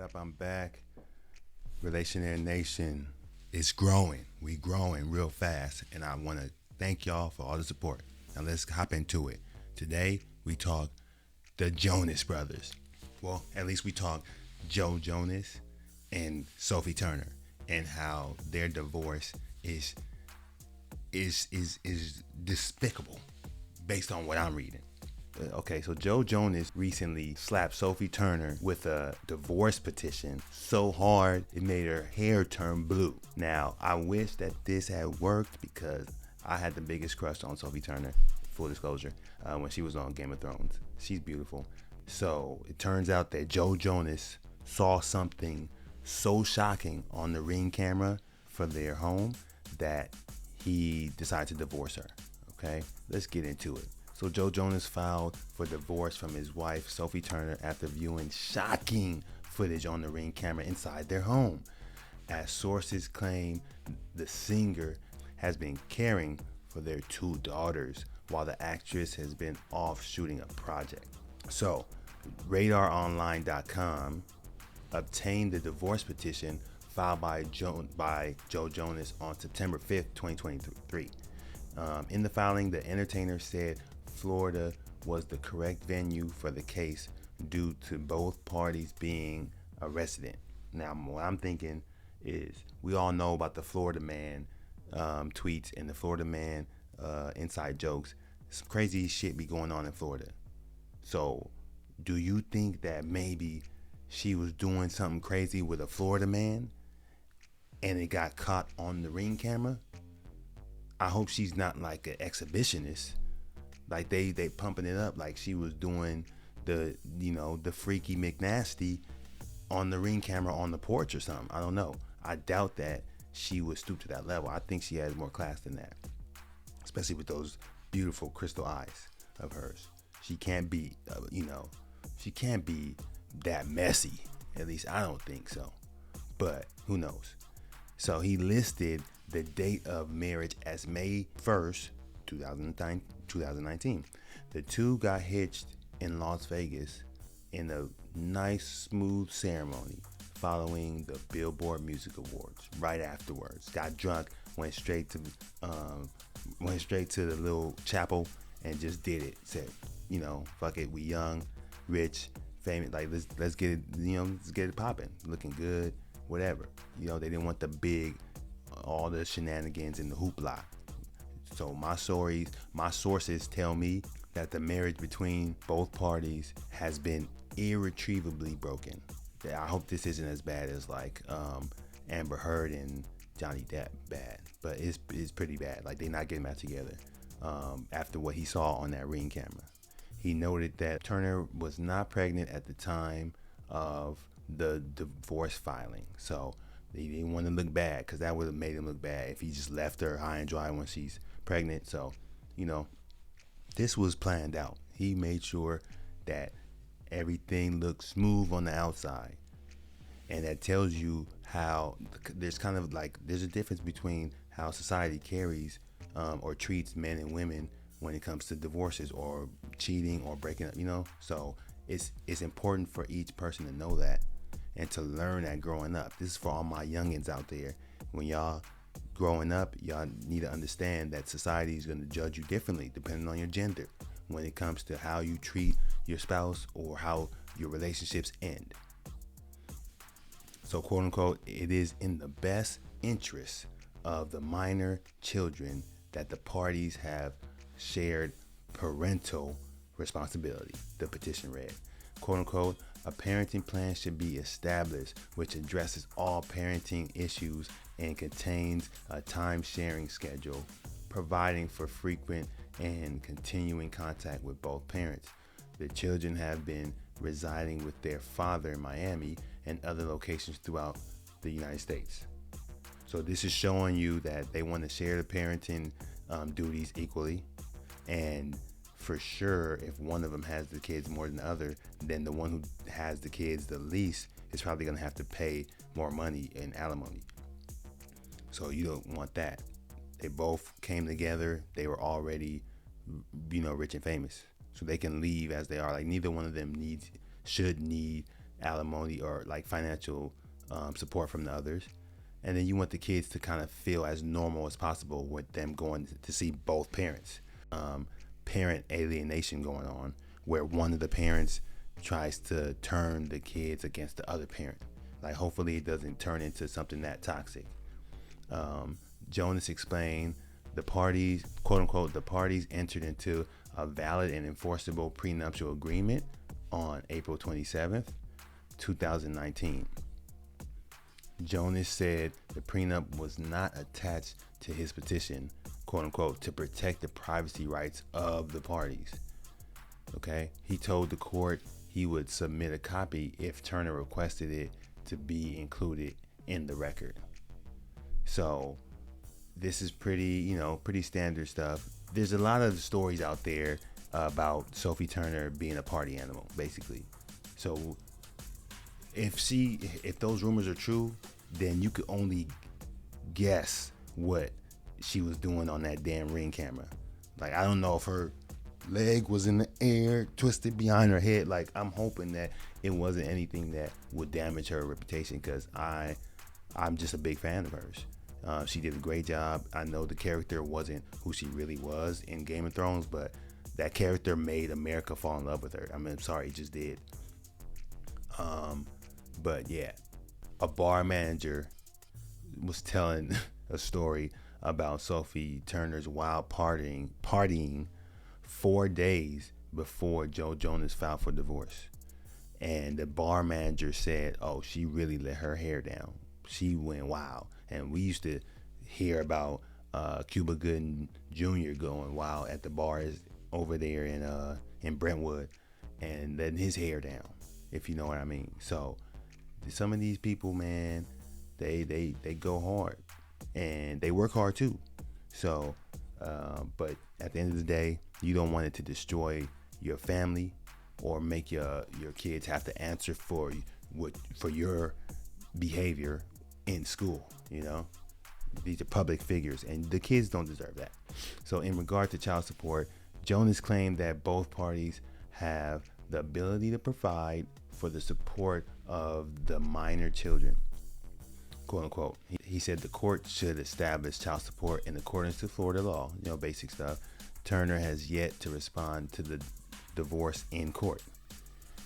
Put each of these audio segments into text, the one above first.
up? I'm back. Relationary Nation is growing. We growing real fast, and I want to thank y'all for all the support. Now let's hop into it. Today we talk the Jonas Brothers. Well, at least we talk Joe Jonas and Sophie Turner, and how their divorce is despicable, based on what I'm reading. Okay, so Joe Jonas recently slapped Sophie Turner with a divorce petition so hard it made her hair turn blue. Now, I wish that this had worked because I had the biggest crush on Sophie Turner, full disclosure, when she was on Game of Thrones. She's beautiful. So it turns out that Joe Jonas saw something so shocking on the Ring camera for their home that he decided to divorce her. Okay, let's get into it. So Joe Jonas filed for divorce from his wife, Sophie Turner, after viewing shocking footage on the Ring camera inside their home. As sources claim, the singer has been caring for their two daughters while the actress has been off shooting a project. So, RadarOnline.com obtained the divorce petition filed by Joe Jonas on September 5th, 2023. In the filing, the entertainer said Florida was the correct venue for the case due to both parties being a resident. Now, what I'm thinking is we all know about the Florida Man tweets and the Florida Man inside jokes. Some crazy shit be going on in Florida. So, do you think that maybe she was doing something crazy with a Florida Man and it got caught on the Ring camera? I hope she's not like an exhibitionist. Like they pumping it up like she was doing the freaky McNasty on the Ring camera on the porch or something. I don't know. I doubt that she would stoop to that level. I think she has more class than that, especially with those beautiful crystal eyes of hers. She can't be, she can't be that messy. At least I don't think so. But who knows? So he listed the date of marriage as May 1st, 2019. The two got hitched in Las Vegas in a nice, smooth ceremony following the Billboard Music Awards. Right afterwards, got drunk, went straight to the little chapel and just did it. Said, fuck it, we young, rich, famous. Like let's get it, let's get it popping, looking good, whatever. They didn't want the big, all the shenanigans and the hoopla. So my sources tell me that the marriage between both parties has been irretrievably broken. I hope this isn't as bad as like Amber Heard and Johnny Depp bad, but it's pretty bad. Like they're not getting back together after what he saw on that Ring camera. He noted that Turner was not pregnant at the time of the divorce filing, so he didn't want to look bad because that would have made him look bad if he just left her high and dry when she's pregnant. So, this was planned out. He made sure that everything looked smooth on the outside. And that tells you how there's a difference between how society carries or treats men and women when it comes to divorces or cheating or breaking up, So it's important for each person to know that and to learn that growing up. This is for all my youngins out there. When y'all growing up, y'all need to understand that society is going to judge you differently depending on your gender when it comes to how you treat your spouse or how your relationships end. So, quote unquote, it is in the best interest of the minor children that the parties have shared parental responsibility, the petition read. Quote unquote, a parenting plan should be established which addresses all parenting issues and contains a time-sharing schedule, providing for frequent and continuing contact with both parents. The children have been residing with their father in Miami and other locations throughout the United States. So this is showing you that they want to share the parenting duties equally, and for sure, if one of them has the kids more than the other, then the one who has the kids the least is probably going to have to pay more money in alimony. So you don't want that. They both came together. They were already, rich and famous. So they can leave as they are. Like neither one of them should need alimony or like financial support from the others. And then you want the kids to kind of feel as normal as possible with them going to see both parents. Parent alienation going on, where one of the parents tries to turn the kids against the other parent. Like, hopefully it doesn't turn into something that toxic. Jonas explained the parties, quote unquote, the parties entered into a valid and enforceable prenuptial agreement on April 27th, 2019. Jonas said the prenup was not attached to his petition, quote unquote, to protect the privacy rights of the parties. Okay, he told the court he would submit a copy if Turner requested it to be included in the record. So this is pretty standard stuff. There's a lot of stories out there about Sophie Turner being a party animal, basically. So if those rumors are true, then you could only guess what she was doing on that damn Ring camera. Like, I don't know if her leg was in the air, twisted behind her head. Like, I'm hoping that it wasn't anything that would damage her reputation, because I'm just a big fan of hers. She did a great job. I know the character wasn't who she really was in Game of Thrones, but that character made America fall in love with her. I mean, I'm sorry, it just did. But yeah, a bar manager was telling a story about Sophie Turner's wild partying 4 days before Joe Jonas filed for divorce. And the bar manager said, oh, she really let her hair down. She went wild. And we used to hear about Cuba Gooding Jr. going wild at the bars over there in Brentwood and letting his hair down, if you know what I mean. So some of these people, man, they go hard and they work hard too. So, but at the end of the day, you don't want it to destroy your family or make your kids have to answer for your behavior in school. You know, these are public figures and the kids don't deserve that. So in regard to child support, Jonas claimed that both parties have the ability to provide for the support of the minor children, quote unquote. He said the court should establish child support in accordance to Florida law, basic stuff. Turner has yet to respond to the divorce in court.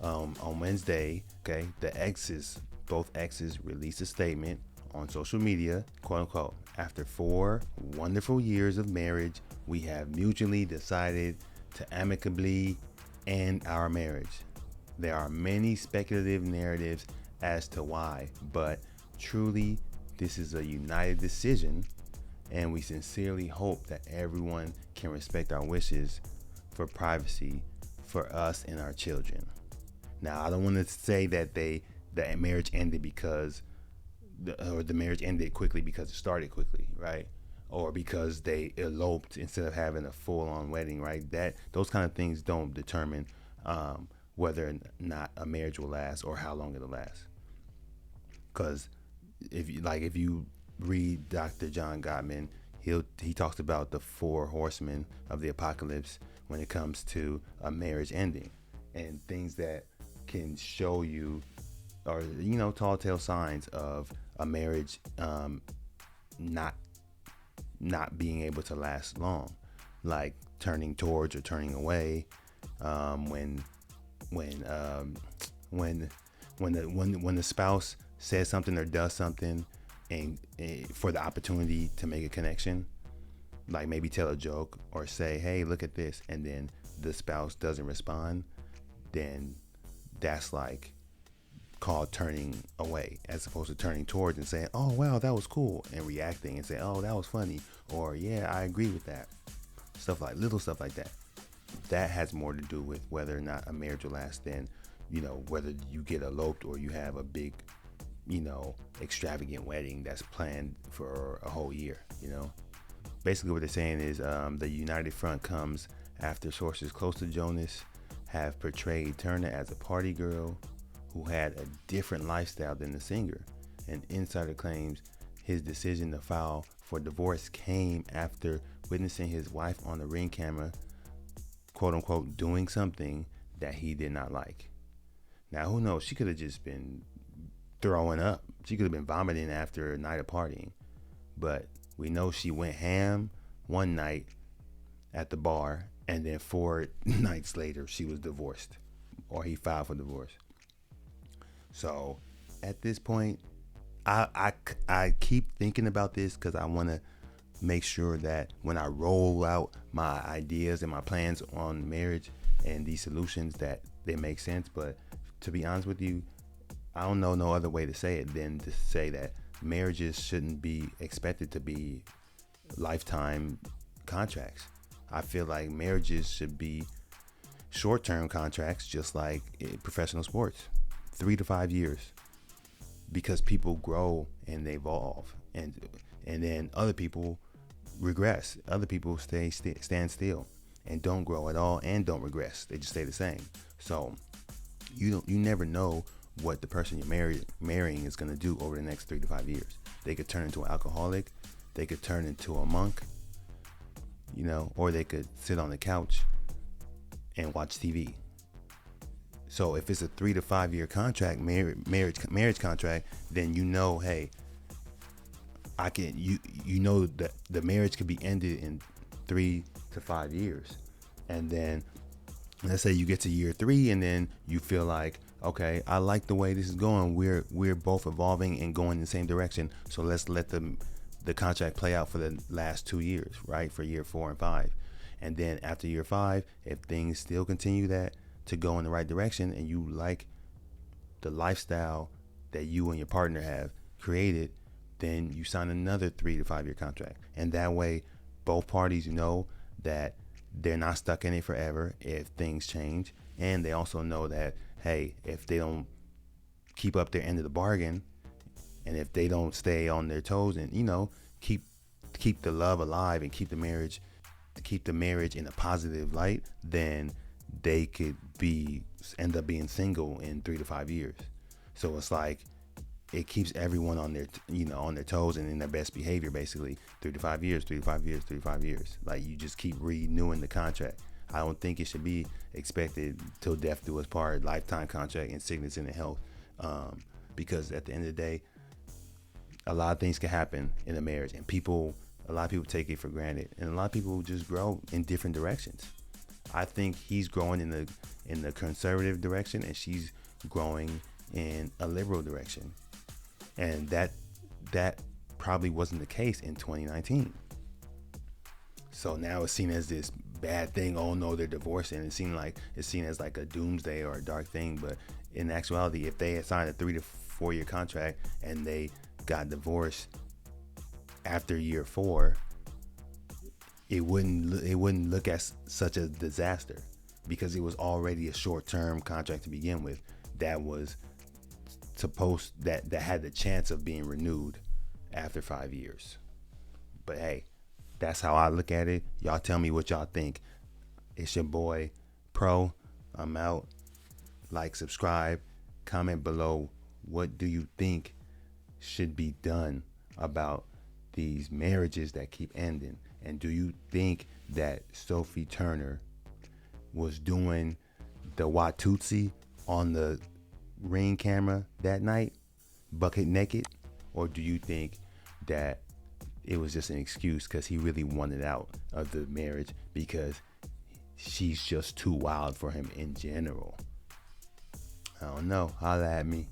On Wednesday, both exes released a statement on social media, quote unquote. After 4 wonderful years of marriage, we have mutually decided to amicably end our marriage. There are many speculative narratives as to why, but truly this is a united decision, and we sincerely hope that everyone can respect our wishes for privacy for us and our children. Now, I don't want to say that the marriage ended because the marriage ended quickly because it started quickly, right? Or because they eloped instead of having a full-on wedding, right? Those kind of things don't determine whether or not a marriage will last or how long it'll last. Because if you read Dr. John Gottman, he talks about the 4 horsemen of the apocalypse when it comes to a marriage ending, and things that can show you, or tall tale signs of a marriage not being able to last long, like turning towards or turning away, when the spouse says something or does something and for the opportunity to make a connection, like maybe tell a joke or say, hey, look at this, and then the spouse doesn't respond, then that's like called turning away, as opposed to turning towards and saying, oh wow, that was cool, and reacting and say, oh, that was funny, or yeah, I agree with that. Little stuff like that. That has more to do with whether or not a marriage will last than whether you get eloped or you have a big extravagant wedding that's planned for a whole year. Basically what they're saying is the united front comes after sources close to Jonas have portrayed Turner as a party girl who had a different lifestyle than the singer. An insider claims his decision to file for divorce came after witnessing his wife on the Ring camera, quote unquote, doing something that he did not like. Now, who knows? She could have just been throwing up. She could have been vomiting after a night of partying. But we know she went ham one night at the bar, and then 4 nights later, she was divorced, or he filed for divorce. So at this point, I keep thinking about this because I want to make sure that when I roll out my ideas and my plans on marriage and these solutions, that they make sense. But to be honest with you, I don't know no other way to say it than to say that marriages shouldn't be expected to be lifetime contracts. I feel like marriages should be short-term contracts, just like in professional sports, 3 to 5 years, because people grow and they evolve, and then other people regress. Other people stand still and don't grow at all and don't regress. They just stay the same. So you never know what the person you're marrying is going to do over the next 3 to 5 years. They could turn into an alcoholic. They could turn into a monk, or they could sit on the couch and watch TV. So if it's a 3 to 5 year contract, marriage contract, then hey, I can that the marriage could be ended in 3 to 5 years, and then let's say you get to year 3, and then you feel like, okay, I like the way this is going. We're both evolving and going in the same direction. So let's let the contract play out for the last 2 years, right? For year 4 and 5. And then after year 5, if things still continue to go in the right direction, and you like the lifestyle that you and your partner have created, then you sign another 3 to 5 year contract. And that way, both parties know that they're not stuck in it forever if things change. And they also know that, hey, if they don't keep up their end of the bargain, and if they don't stay on their toes and keep the love alive and keep the marriage in a positive light, then they could end up being single in 3 to 5 years. So it's like it keeps everyone on their toes and in their best behavior, basically. 3 to 5 years, 3 to 5 years, 3 to 5 years. Like, you just keep renewing the contract. I don't think it should be expected till death do us part, lifetime contract, in sickness and in health, because at the end of the day, a lot of things can happen in a marriage, and a lot of people take it for granted, and a lot of people just grow in different directions. I think he's growing in the conservative direction, and she's growing in a liberal direction, and that probably wasn't the case in 2019. So now it's seen as this bad thing. Oh no, they're divorcing. It's seen as like a doomsday or a dark thing. But in actuality, if they had signed a 3 to 4 year contract and they got divorced after year 4, it wouldn't look as such a disaster, because it was already a short-term contract to begin with that was that had the chance of being renewed after 5 years. But hey, that's how I look at it. Y'all tell me what y'all think. It's your boy Pro. I'm out. Like, subscribe, comment below. What do you think should be done about these marriages that keep ending? And do you think that Sophie Turner was doing the Watusi on the Ring camera that night, bucket naked? Or do you think that it was just an excuse because he really wanted out of the marriage because she's just too wild for him in general? I don't know. Holla at me.